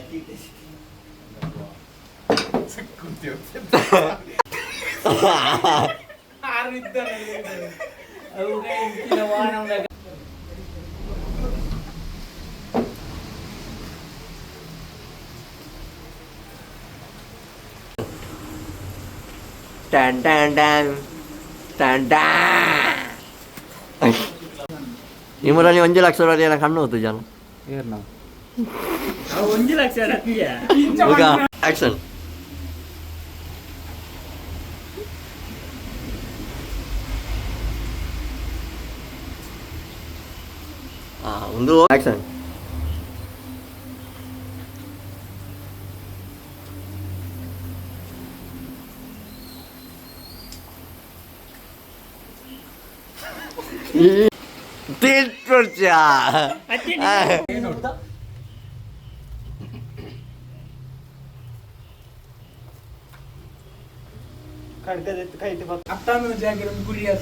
Dan dan dan dan dan. ಈ ಮೂರಲ್ಲಿ 1 ಲಕ್ಷ ರೂಪಾಯಿ ಕಣ್ಣು ಹೋಯ್ತು ಜನ ಏರ್ನ 1 ಲಕ್ಷ ರತಿಯ ಈಗ ಆಕ್ಷನ್ ಒಂದು ಆಕ್ಷನ್ ತಿಳ್ಕೊಳ್ತೀಯ ಅತ್ತಾನು ಜಾಗಿರ ಗುರಿಯಾದ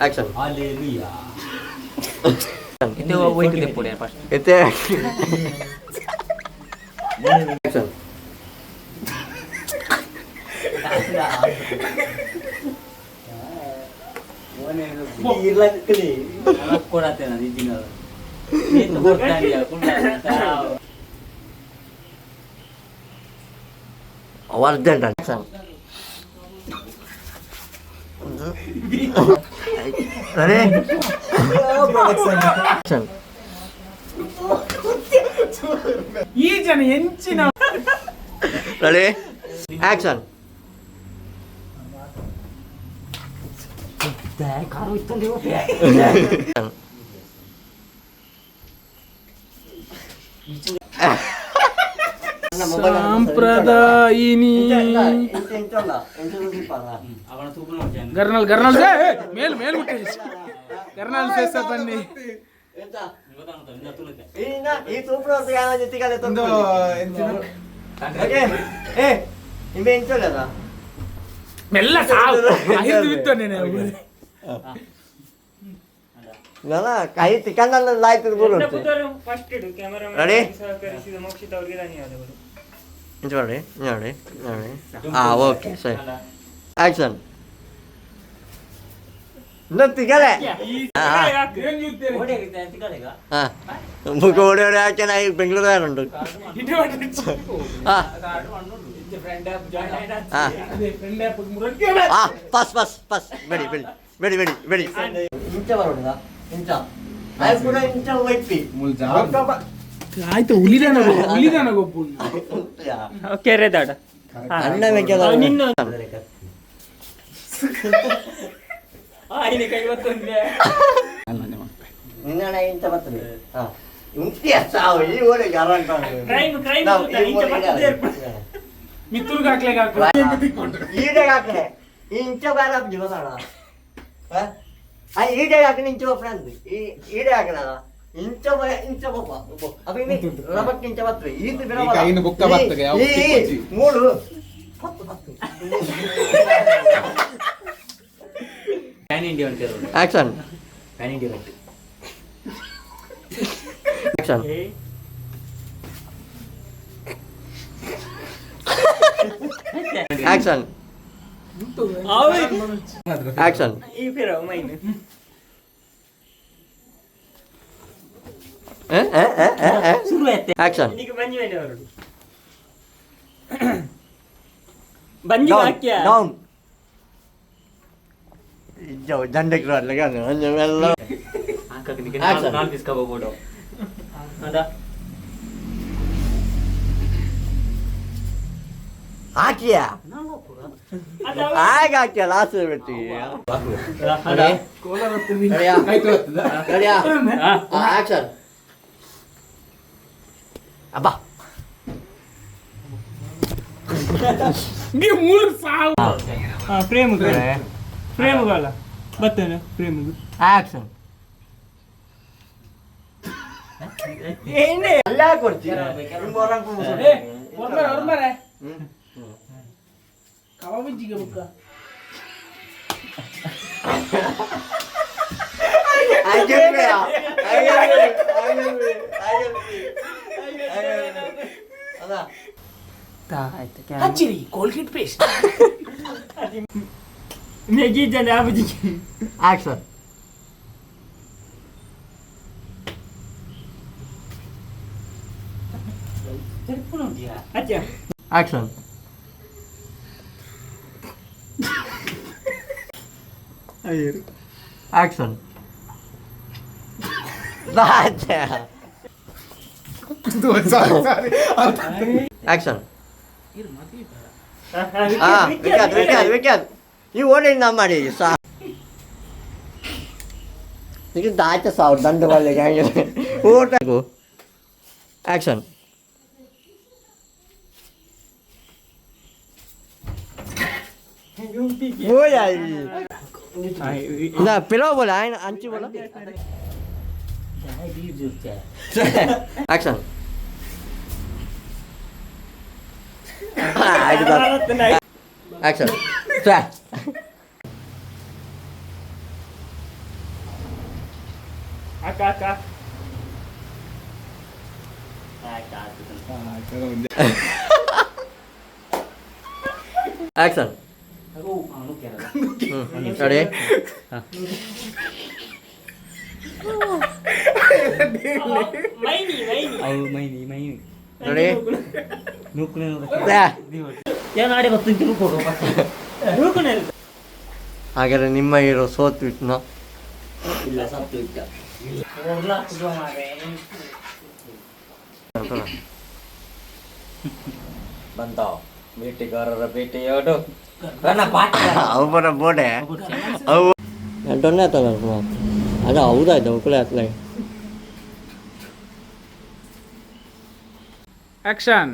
ಆಕ್ಷನ್ ಹಾಲೆಲೂಯಾ ಇದು ಹೋಯ್ತಿದೆ ಪುಡಿ ಫಸ್ಟ್ ಎತ್ತೆ ಆಕ್ಷನ್ ಕೊಡತ್ತೇನ ನಿಜಿನ ನೀನು ಕೊಡ್ತಾನಿಯ ಕುಂಡ ಅರ್ಜೆಂಟ್ ಆಕ್ಷನ್ ಅರೆ ಆಕ್ಷನ್ ಈ ಜನ ಹೆಂಚಿನ ರೆಡಿ ಆಕ್ಷನ್ ಕಾರು ಇತ್ತಂದೆ ಸಾಂಪ್ರದಾಯಿನಿ ಗರ್ನಲ್ ಗರ್ನಲ್ ಮೇಲ್ ಮೇಲ್ ಮುಟ್ಟಿ ಗರ್ನಲ್ ಫೇಸ ಬನ್ನಿ ಮೆಲ್ಲ ಸಾವು ಬಿತ್ತು ನೀನು काही ठिकाणाला लाईट बोलून ರೆಡಿ ನೋಡಿ ಓಕೆ ಸರಿ ಆಕ್ಷನ್ ತಿಗಲೆ ಮುಖ ಓಡಿ ಓಡಿ ಹಾಕಿ ನಾ ಈಗ ಬೆಂಗಳೂರು ಪಸ್ ಪಸ್ ಪಸ್ ಬೆಡಿ ಬೆಡಿ ಬೆಡಿ ಬೆಡಿ ಬೆಡಿ ಇಂಚ ಬರೋಣ ಇಂಚ ಆಯ್ತು ಕೂಡ ಇಂಚ ವೈಪಿ ಆಯ್ತು ಉಳಿದಾನ ಗೊಬ್ಬು ಕೆರೆ ದಾಡ ಅಣ್ಣ ಮೆಕ್ಕೆದ ನಿನ್ನ ಕೈ ಬರ್ತಂದೆ ನಿನ್ನ ಇಂಚ ಬರ್ತದೆ ಇಂಚ ಸಾವು ಈ ಓಡಿ ಗ್ಯಾರಂಟಿ ಕ್ರೈಮ್ ಇಂಚ ಬರ್ತದೆ ಮಿತ್ತುರ್ಗೆ ಈಡೆಗೆ ಹಾಕಲೆ ಇಂಚ ಬೇಡ ಜೀವದಾಣ ಈಡೆ ಹಾಕಿ ಇಂಚ ಫ್ರೆಂಡ್ ಈಡೆ ಹಾಕಲ ಇಂಚ ಇಂಚ ಅಪ್ಪ ರಬಕ್ಕೆ ಇಂಚ ಬರ್ತದೆ ಈತ ಬಿಡ ಮೂಡು ಪ್ಯಾನ್ ಇಂಡಿಯಾ ಅಂತಾರೆ action PAN India action action action ಈ ಫಿರ ಮೈನ್ ಶುರು ಆಯ್ತು ಆಕ್ಷನ್ ಈಗ ಬಂಜಿ ಮೇಲೆ ಹೊರಡು ಬಂಜಿ ಹಾಕ್ಯ ಡೌನ್ ಜಂಡಕ್ಕೆ ಬರಲಿಕ್ಕೆ ಎಲ್ಲ ಹಾಕಕ್ಕೆ ನಾಲ್ಕು ಇಸ್ಕೋಬಹುದು ಅದಾ ಹಾಕಿಯಾ ಆಗ ಹಾಕಿಯ ಲಾಸ್ಟ್ ಬಿಟ್ಟು ಆಕ್ಷನ್ ಅಬ್ಬಾ ಮೂರು ಸಾವು ಫ್ರೇಮ್ಗಳ ಬರ್ತೇನೆ ಫ್ರೇಮ್ಗೆ ಆಕ್ಷನ್ ಏನೇ ಅಲ್ಲ ಕೊಡ್ತೀರಾ ಕಬಾಬಿಜಿಗೆ ಬುಕ್ಕ ಹಚ್ಚಿರಿ ಕೋಲ್ಗೇಟ್ ಪೇಸ್ಟ್ ಮ್ಯಾಗಿ ಜನ ಆಬುಜಿ ಆಕ್ಷನ್ ಅಚ್ಚ ಆಕ್ಷನ್ ಆಕ್ಷನ್ ಆಕ್ಷನ್ ವಿಖ್ಯಾತ್ ನೀವು ಓಡಿ ನಾ ಮಾಡಿ ಸಾ ಈಗ ದಾಚ ಸಾವಿರ ದಂಡ ಬರಲಿಕ್ಕೆ ಊಟ ಆಕ್ಷನ್ पिलाओ बोला है अंची बोला एक्शन एक्शन ಅಕ್ಕ एक्शन ready ಮೈನಿ ready ಏನಾಡಿ ಗೊತ್ತಿಂತ ಕೊಡು ಹಾಗಾದ್ರೆ ನಿಮ್ಮ ಹೀರೋ ಸೋತ್ ಬಿಟ್ನ ಇಲ್ಲ ಸತ್ತು ಇದ್ದ ಬಂತ ಬೇಟೆಗಾರರ ಬೇಟೆಯಾಡು ಅವರ ಬೋಡೆ ಅವು ಎಂಟೊನ್ನೆ ಆತಲ್ಲ ಅದು ಹೌದಾಯ್ತು ಅವಕಲೇ ಆತ್ಲ ಆಕ್ಷನ್